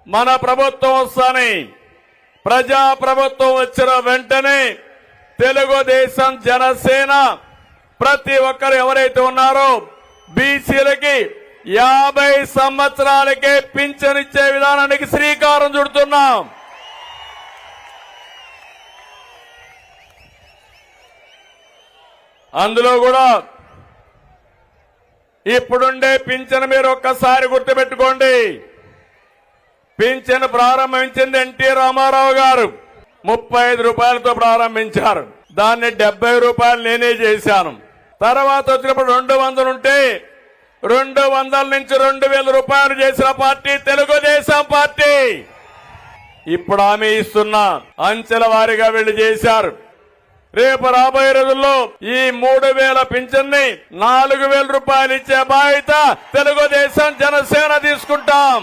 మన ప్రభుత్వం వస్తాని ప్రజా ప్రభుత్వం వచ్చిన వెంటనే తెలుగుదేశం జనసేన ప్రతి ఒక్కరు ఎవరైతే ఉన్నారో బీసీలకి 50 సంవత్సరాలకే పింఛన్ ఇచ్చే విధానానికి శ్రీకారం చుడుతున్నాం. అందులో కూడా ఇప్పుడుండే పింఛన్ మీరు ఒక్కసారి గుర్తుపెట్టుకోండి. పింఛన్ ప్రారంభించింది ఎన్టీ రామారావు గారు 35 రూపాయలతో ప్రారంభించారు. దాన్ని 70 రూపాయలు నేనే చేశాను. తర్వాత వచ్చినప్పుడు 200 ఉంటే 200 నుంచి 2000 రూపాయలు చేసిన పార్టీ తెలుగుదేశం పార్టీ. ఇప్పుడు హామీ ఇస్తున్నా, అంచెల వారీగా వీళ్ళు చేశారు. రేపు రాబోయే రోజుల్లో ఈ 3000 పింఛన్ ని 4000 రూపాయలు ఇచ్చే బాధ్యత తెలుగుదేశం జనసేన తీసుకుంటాం.